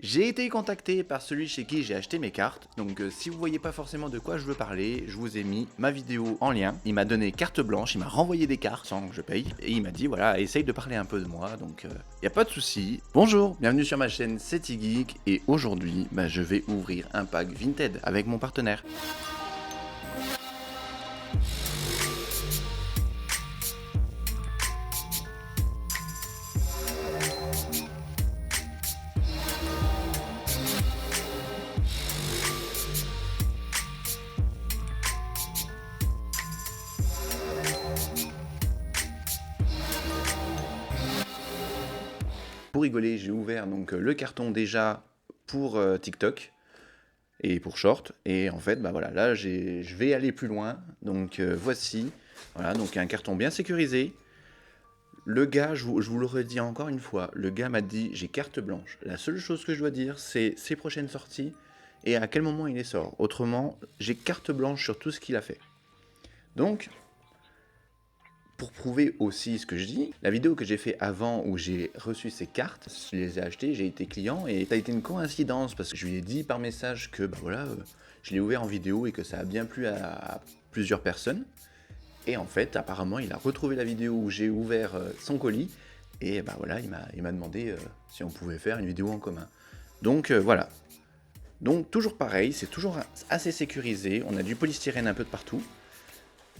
J'ai été contacté par celui chez qui j'ai acheté mes cartes, donc si vous voyez pas forcément de quoi je veux parler, je vous ai mis ma vidéo en lien. Il m'a donné carte blanche, il m'a renvoyé des cartes sans que je paye, et il m'a dit voilà, essaye de parler un peu de moi, donc y a pas de souci. Bonjour, bienvenue sur ma chaîne C'est Geek, et aujourd'hui, je vais ouvrir un pack Vinted avec mon partenaire. Pour rigoler, j'ai ouvert donc le carton déjà pour TikTok et pour Short. Et en fait, voilà, là, je vais aller plus loin. Donc voici, voilà, donc un carton bien sécurisé. Le gars, je vous le redis encore une fois, le gars m'a dit j'ai carte blanche. La seule chose que je dois dire, c'est ses prochaines sorties et à quel moment il les sort. Autrement, j'ai carte blanche sur tout ce qu'il a fait. Donc, pour prouver aussi ce que je dis, la vidéo que j'ai fait avant où j'ai reçu ces cartes, je les ai achetées, j'ai été client et ça a été une coïncidence parce que je lui ai dit par message que je l'ai ouvert en vidéo et que ça a bien plu à plusieurs personnes. Et en fait, apparemment, il a retrouvé la vidéo où j'ai ouvert son colis et voilà, il m'a demandé si on pouvait faire une vidéo en commun. Donc voilà. Donc toujours pareil, c'est toujours assez sécurisé, on a du polystyrène un peu de partout.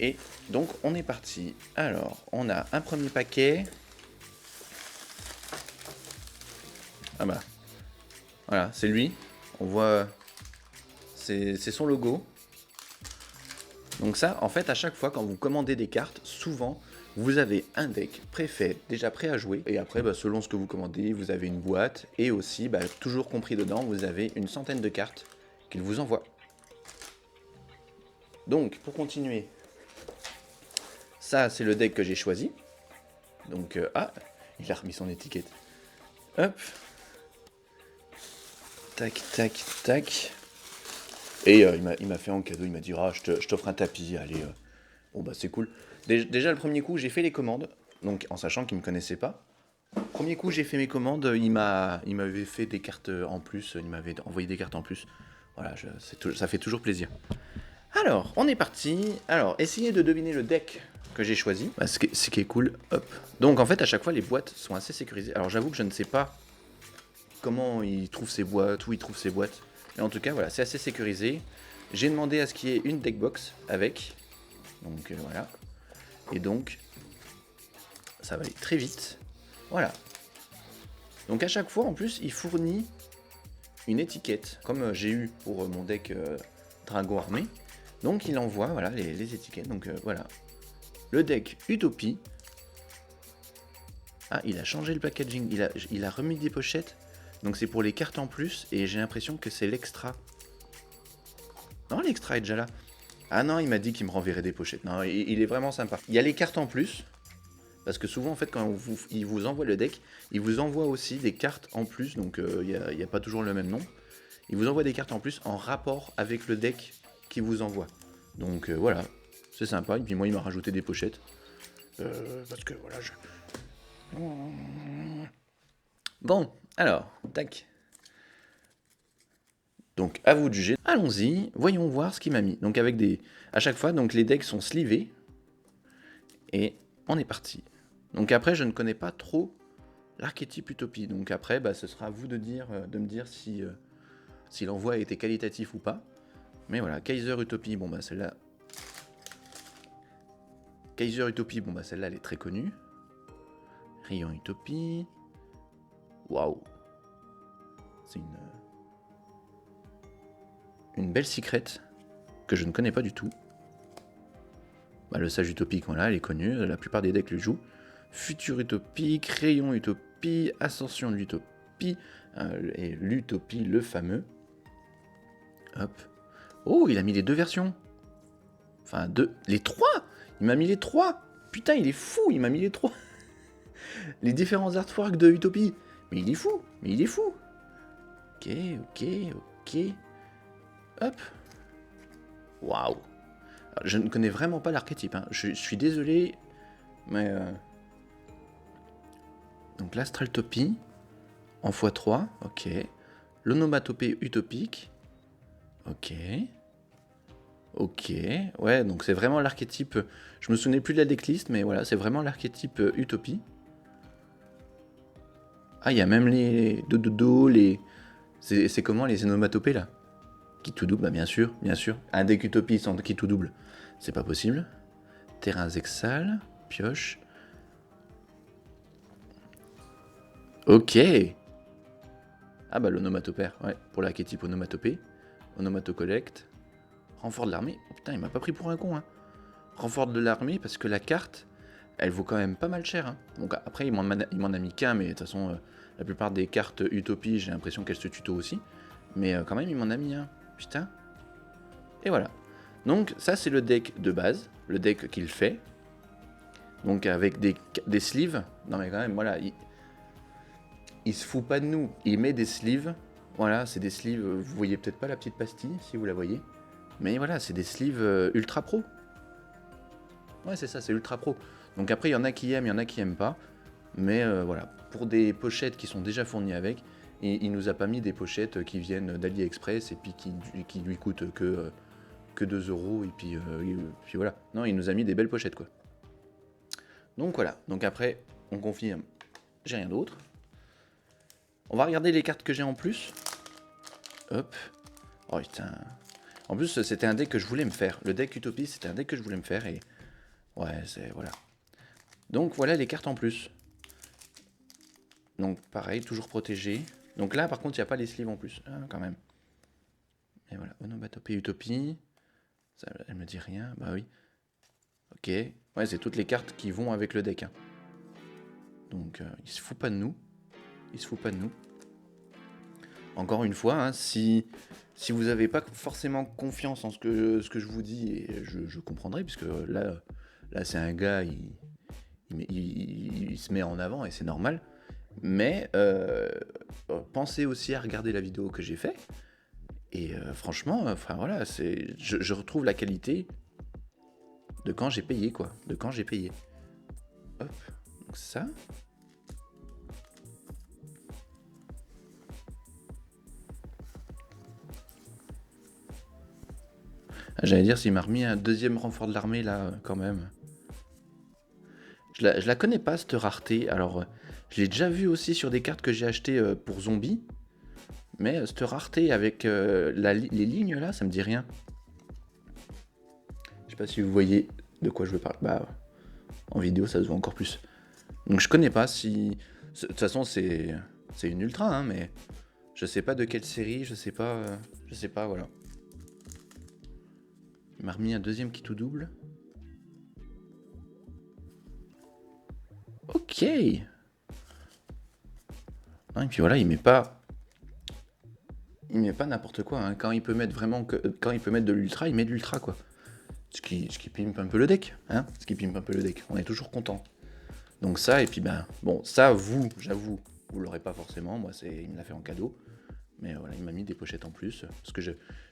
Et donc on est parti. Alors, on a un premier paquet. Ah bah, voilà, c'est lui. On voit, c'est son logo. Donc ça, en fait, à chaque fois, quand vous commandez des cartes, souvent, vous avez un deck préfet, déjà prêt à jouer. Et après, selon ce que vous commandez, vous avez une boîte. Et aussi, toujours compris dedans, vous avez une centaine de cartes qu'il vous envoie. Donc, pour continuer, ça, c'est le deck que j'ai choisi. Donc, il a remis son étiquette. Hop. Tac, tac, tac. Et il m'a fait en cadeau, il m'a dit je t'offre un tapis, allez. Bon c'est cool. Déjà le premier coup, j'ai fait les commandes, donc en sachant qu'il me connaissait pas. Premier coup, j'ai fait mes commandes, il m'avait fait des cartes en plus, il m'avait envoyé des cartes en plus. Voilà, ça fait toujours plaisir. Alors, on est parti. Alors, essayez de deviner le deck que j'ai choisi. Ce qui est cool, hop. Donc en fait, à chaque fois, les boîtes sont assez sécurisées. Alors j'avoue que je ne sais pas comment il trouve ses boîtes, où il trouve ses boîtes. Mais en tout cas, voilà, c'est assez sécurisé. J'ai demandé à ce qu'il y ait une deckbox avec. Donc voilà. Et donc, ça va aller très vite. Voilà. Donc à chaque fois, en plus, il fournit une étiquette, comme j'ai eu pour mon deck Dragon Armé. Donc il envoie voilà, les étiquettes. Donc voilà. Le deck Utopie. Ah, il a changé le packaging. Il a remis des pochettes. Donc c'est pour les cartes en plus, et j'ai l'impression que c'est l'extra. Non, l'extra est déjà là. Ah non, il m'a dit qu'il me renverrait des pochettes. Non, il est vraiment sympa. Il y a les cartes en plus, parce que souvent, en fait, quand il vous envoie le deck, il vous envoie aussi des cartes en plus, donc il n'y a pas toujours le même nom. Il vous envoie des cartes en plus en rapport avec le deck qu'il vous envoie. Donc voilà, c'est sympa. Et puis moi, il m'a rajouté des pochettes. Parce que voilà, Bon, alors, tac. Donc à vous de juger. Allons-y, voyons voir ce qu'il m'a mis. Donc avec des... À chaque fois, donc les decks sont slivés. Et on est parti. Donc après, je ne connais pas trop l'archétype Utopie. Donc après, ce sera à vous de me dire si l'envoi a été qualitatif ou pas. Mais voilà, Kaiser Utopie, celle-là... Kaiser Utopie, celle-là, elle est très connue. Rayon Utopie... Waouh. C'est une belle secrète que je ne connais pas du tout. Le Sage Utopique, voilà, elle est connue, la plupart des decks le jouent. Futur Utopique, Rayon Utopie, Ascension de l'Utopie, et l'Utopie, le fameux. Hop. Oh, il a mis les deux versions. Enfin, les trois. Il m'a mis les trois. Putain, il est fou, il m'a mis les trois. Les différents artworks de Utopie. Mais il est fou, Ok. Hop. Waouh. Je ne connais vraiment pas l'archétype, hein. Je suis désolé, mais... Donc l'Astraltopie, en x3, ok. L'onomatopée utopique. Ok. Ok. Ouais, donc c'est vraiment l'archétype... Je me souvenais plus de la decklist, mais voilà, c'est vraiment l'archétype utopie. Ah, il y a même les dodo, les... C'est comment les onomatopées, là? Qui tout double, bah bien sûr, bien sûr. Un deck utopie sans qui tout double, c'est pas possible. Terrain Zexal, pioche. Ok. Ah bah l'onomatopère, ouais, pour l'archétype onomatopée. Onomatocollect. Renfort de l'armée. Oh, putain, il m'a pas pris pour un con, hein. Renfort de l'armée, parce que la carte, elle vaut quand même pas mal cher, hein. Donc après, il m'en a mis qu'un, mais de toute façon, la plupart des cartes Utopie, j'ai l'impression qu'elles se tuto aussi. Mais quand même, il m'en a mis un. Putain. Et voilà. Donc ça, c'est le deck de base, le deck qu'il fait. Donc avec des sleeves. Non mais quand même, voilà, il se fout pas de nous. Il met des sleeves. Voilà, c'est des sleeves. Vous voyez peut-être pas la petite pastille, si vous la voyez. Mais voilà, c'est des sleeves ultra pro. Ouais, c'est ça, c'est ultra pro. Donc après, il y en a qui aiment, il y en a qui aiment pas. Mais voilà, pour des pochettes qui sont déjà fournies avec, il nous a pas mis des pochettes qui viennent d'AliExpress et puis qui lui coûtent que 2 euros. Et puis voilà. Non, il nous a mis des belles pochettes, quoi. Donc voilà. Donc après, on confirme, j'ai rien d'autre. On va regarder les cartes que j'ai en plus. Hop. Oh putain. En plus, c'était un deck que je voulais me faire. Le deck Utopie, c'était un deck que je voulais me faire et... Ouais, c'est... Voilà. Donc voilà les cartes en plus. Donc pareil, toujours protégé. Donc là, par contre, il n'y a pas les sleeves en plus. Ah, quand même. Et voilà. Onomatopée Utopie. Ça, elle me dit rien. Bah oui. Ok. Ouais, c'est toutes les cartes qui vont avec le deck. Hein. Donc, il se fout pas de nous. Il se fout pas de nous. Encore une fois, hein, si vous n'avez pas forcément confiance en ce que je vous dis, et je comprendrai, puisque là c'est un gars, il se met en avant et c'est normal. Mais pensez aussi à regarder la vidéo que j'ai fait. Et franchement, enfin voilà, je retrouve la qualité de quand j'ai payé, quoi. De quand j'ai payé. Hop, donc ça. J'allais dire s'il m'a remis un deuxième renfort de l'armée là, quand même. Je la connais pas cette rareté. Alors, je l'ai déjà vu aussi sur des cartes que j'ai achetées pour zombies. Mais cette rareté avec les lignes là, ça me dit rien. Je sais pas si vous voyez de quoi je veux parler. Bah, en vidéo, ça se voit encore plus. Donc je connais pas si. De toute façon, c'est une ultra, hein, mais je sais pas de quelle série, je sais pas, voilà. Il m'a remis un deuxième qui tout double. Ok. Non, et puis voilà, il met pas n'importe quoi. Hein. Quand il peut mettre de l'ultra, il met de l'ultra, quoi. Ce qui pimpe un peu le deck, hein. Ce qui pimpe un peu le deck. On est toujours content. Donc ça, et puis ben, bon, ça, j'avoue, vous l'aurez pas forcément. Moi, il me l'a fait en cadeau. Mais voilà, il m'a mis des pochettes en plus. Parce que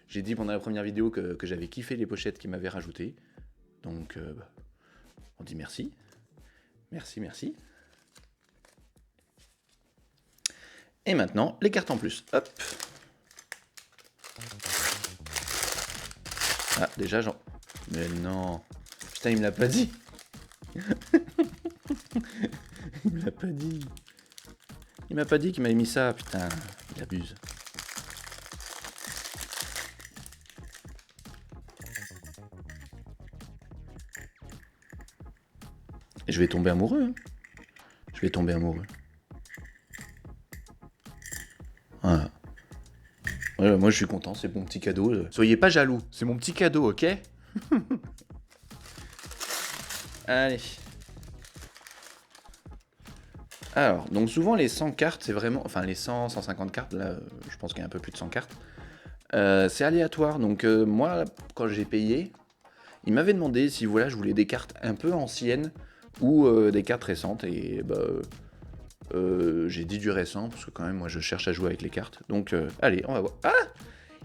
j'ai dit pendant la première vidéo que j'avais kiffé les pochettes qu'il m'avait rajoutées. Donc, on dit merci. Merci, merci. Et maintenant, les cartes en plus. Hop. Ah, déjà, j'en... Mais non. Putain, il me l'a pas dit. Il me l'a pas dit. Il m'a pas dit qu'il m'avait mis ça. Putain, il abuse. Et je vais tomber amoureux. Hein. Je vais tomber amoureux. Voilà. Ouais, moi, je suis content. C'est mon petit cadeau. Soyez pas jaloux. C'est mon petit cadeau, ok? Allez. Alors, donc souvent les 100 cartes, c'est vraiment... Enfin, les 100, 150 cartes, là, je pense qu'il y a un peu plus de 100 cartes. C'est aléatoire, donc moi, quand j'ai payé, il m'avait demandé si voilà, je voulais des cartes un peu anciennes ou des cartes récentes, et bah, j'ai dit du récent, parce que quand même, moi, je cherche à jouer avec les cartes. Donc, allez, on va voir. Ah!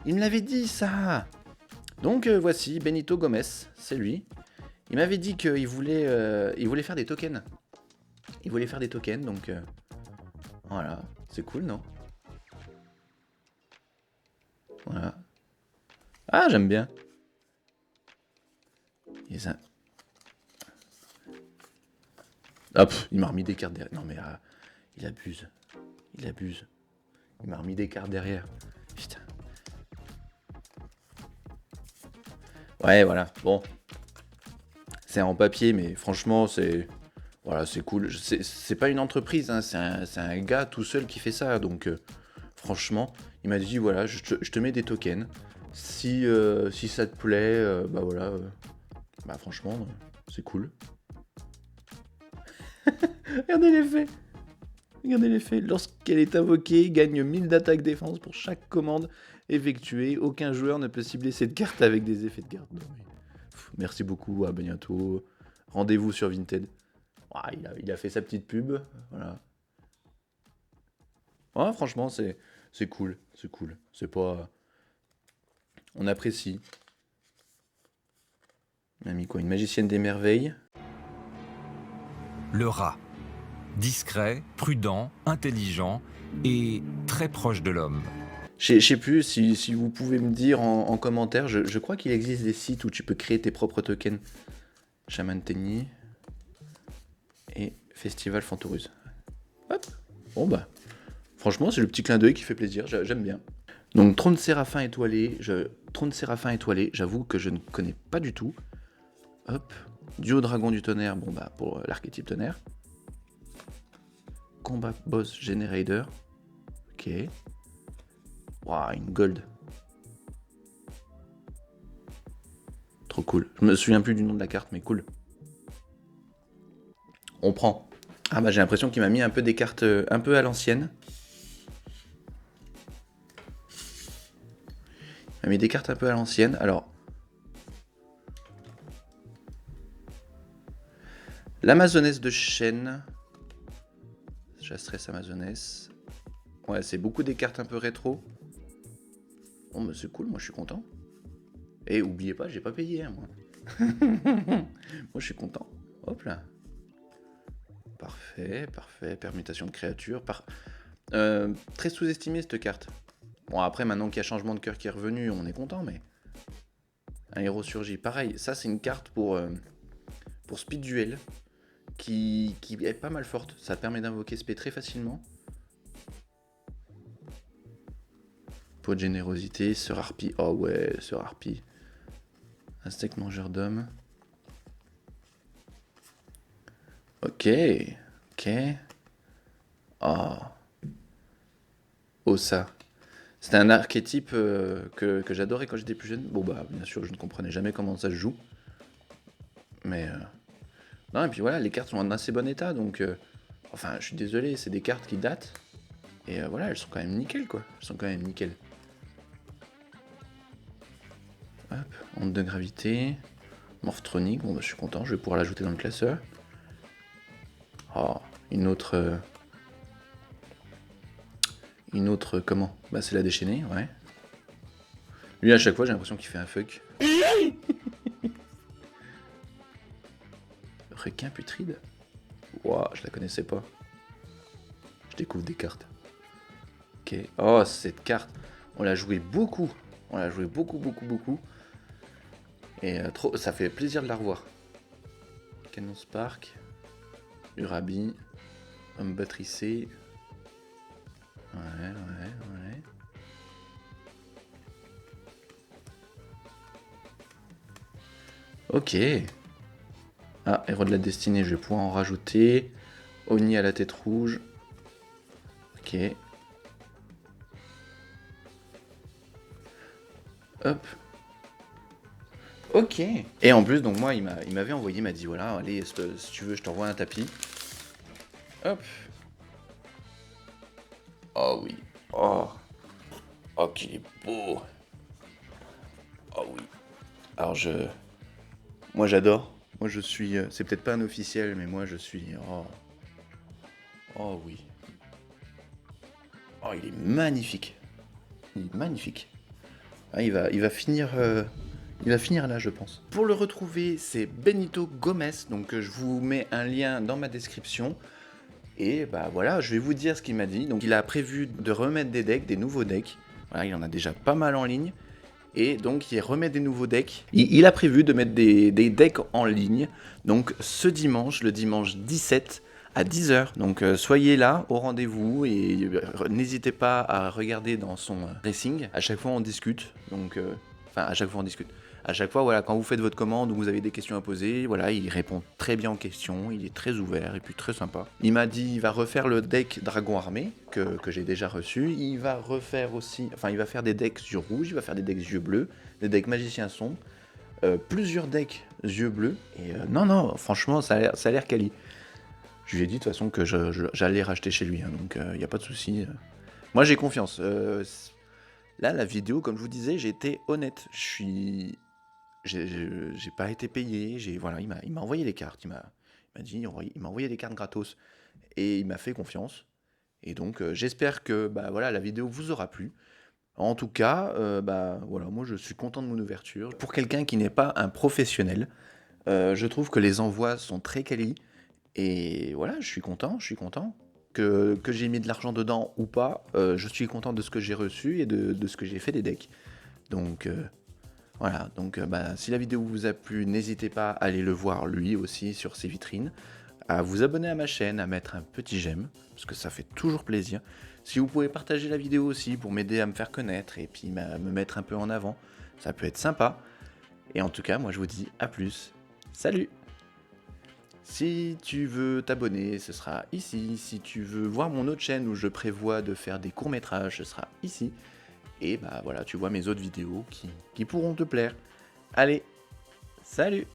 Il me l'avait dit, ça! Donc, voici, Benito Gomez, c'est lui. Il m'avait dit qu'il voulait faire des tokens. Il voulait faire des tokens, donc voilà, c'est cool, non? Ah, j'aime bien. Et ça... Hop, il m'a remis des cartes derrière. Non mais il abuse. Il abuse. Il m'a remis des cartes derrière. Putain. Ouais, voilà. Bon. C'est en papier, mais franchement, c'est... Voilà, c'est cool. C'est pas une entreprise, hein, c'est un gars tout seul qui fait ça. Donc, franchement, il m'a dit, voilà, je te mets des tokens. Si ça te plaît, bah voilà. Bah franchement, c'est cool. Regardez l'effet. Regardez l'effet. Lorsqu'elle est invoquée, gagne 1000 d'attaque défense pour chaque commande effectuée. Aucun joueur ne peut cibler cette carte avec des effets de garde. Non, mais... Merci beaucoup, à bientôt. Rendez-vous sur Vinted. Ah, il a fait sa petite pub. Voilà. Ouais, franchement, c'est cool. C'est cool. C'est pas... On apprécie. Il m'a mis quoi? Une magicienne des merveilles. Le rat. Discret, prudent, intelligent et très proche de l'homme. Je sais plus si vous pouvez me dire en commentaire. Je crois qu'il existe des sites où tu peux créer tes propres tokens. Shaman Tenny et Festival Fantouruse. Hop. Bon bah, franchement, c'est le petit clin d'œil qui fait plaisir. J'aime bien. Donc Trône Séraphin étoilé. Trône Séraphin étoilé. J'avoue que je ne connais pas du tout. Hop. Duo Dragon du Tonnerre. Bon bah pour l'archétype tonnerre. Combat Boss Generator. Ok. Waouh, une gold. Trop cool. Je me souviens plus du nom de la carte, mais cool. On prend. Ah bah j'ai l'impression qu'il m'a mis un peu des cartes un peu à l'ancienne. Il m'a mis des cartes un peu à l'ancienne. Alors. L'Amazonesse de chêne. Chasseresse Amazonesse. Ouais, c'est beaucoup des cartes un peu rétro. Bon bah c'est cool, moi je suis content. Et oubliez pas, j'ai pas payé, hein, moi. Moi je suis content. Hop là. Parfait, parfait. Permutation de créatures. Très sous-estimée cette carte. Bon, après, maintenant qu'il y a changement de cœur qui est revenu, on est content, mais... Un héros surgit. Pareil, ça c'est une carte pour Speed Duel qui est pas mal forte. Ça permet d'invoquer SP très facilement. Pot de générosité, Sœur Harpie. Oh ouais, Sœur Harpie. Aztèque mangeur d'hommes. Ok. Ok. Oh. Ossa. C'était un archétype que j'adorais quand j'étais plus jeune. Bon bah bien sûr je ne comprenais jamais comment ça se joue. Mais non, et puis voilà, les cartes sont en assez bon état, donc enfin je suis désolé, c'est des cartes qui datent. Et voilà, elles sont quand même nickel quoi. Elles sont quand même nickel. Hop, onde de gravité. Morphronique, bon bah je suis content, je vais pouvoir l'ajouter dans le classeur. Oh, une autre comment? Bah c'est la déchaînée, ouais. Lui à chaque fois j'ai l'impression qu'il fait un fuck. Requin putride. Ouah, je la connaissais pas. Je découvre des cartes. Ok. Oh, cette carte. On l'a joué beaucoup. On l'a joué beaucoup, beaucoup, beaucoup. Et ça fait plaisir de la revoir. Canon Spark. Urabi. Homme battricé. Ouais. Ok. Ah, héros de la destinée, je vais pouvoir en rajouter. Oni à la tête rouge. Ok. Hop. Ok. Et en plus, donc moi, il m'avait envoyé, il m'a dit, voilà, allez, si tu veux, je t'envoie un tapis. Hop. Oh oui. Oh. Oh, qu'il est beau. Oh oui. Alors moi j'adore. Moi je suis... c'est peut-être pas un officiel, mais moi je suis... Oh. Oh oui. Oh, il est magnifique. Il est magnifique. Ah, il va finir... Il va finir là, je pense. Pour le retrouver, c'est Benito Gomez. Donc je vous mets un lien dans ma description. Et bah voilà, je vais vous dire ce qu'il m'a dit. Donc il a prévu de remettre des decks, des nouveaux decks. Voilà, il en a déjà pas mal en ligne. et donc il remet des nouveaux decks. Il a prévu de mettre des decks en ligne, donc ce dimanche, le dimanche 17 à 10h. Donc soyez là au rendez-vous et n'hésitez pas à regarder dans son racing. À chaque fois on discute, donc à chaque fois on discute. À chaque fois, voilà, quand vous faites votre commande ou vous avez des questions à poser, voilà, il répond très bien aux questions, il est très ouvert et puis très sympa. Il m'a dit qu'il va refaire le deck Dragon Armé que j'ai déjà reçu. Il va refaire aussi, il va faire des decks yeux rouges, il va faire des decks yeux bleus, des decks Magicien Son, plusieurs decks yeux bleus. Et non, franchement, ça a l'air quali. Je lui ai dit de toute façon que j'allais racheter chez lui, hein, donc il n'y a pas de souci. Moi j'ai confiance. Là, la vidéo, comme je vous disais, j'ai été honnête. J'ai pas été payé. Voilà, il m'a envoyé les cartes. Il m'a envoyé des cartes gratos et il m'a fait confiance. Et donc j'espère que voilà, la vidéo vous aura plu. En tout cas, voilà, moi je suis content de mon ouverture. Pour quelqu'un qui n'est pas un professionnel, je trouve que les envois sont très quali. Et voilà, je suis content. Que j'ai mis de l'argent dedans ou pas, je suis content de ce que j'ai reçu et de ce que j'ai fait des decks. Donc voilà, donc si la vidéo vous a plu, n'hésitez pas à aller le voir lui aussi sur ses vitrines, à vous abonner à ma chaîne, à mettre un petit j'aime, parce que ça fait toujours plaisir. Si vous pouvez partager la vidéo aussi pour m'aider à me faire connaître et puis me mettre un peu en avant, ça peut être sympa. Et en tout cas, moi je vous dis à plus. Salut! Si tu veux t'abonner, ce sera ici. Si tu veux voir mon autre chaîne où je prévois de faire des courts-métrages, ce sera ici. Et voilà, tu vois mes autres vidéos qui pourront te plaire. Allez, salut!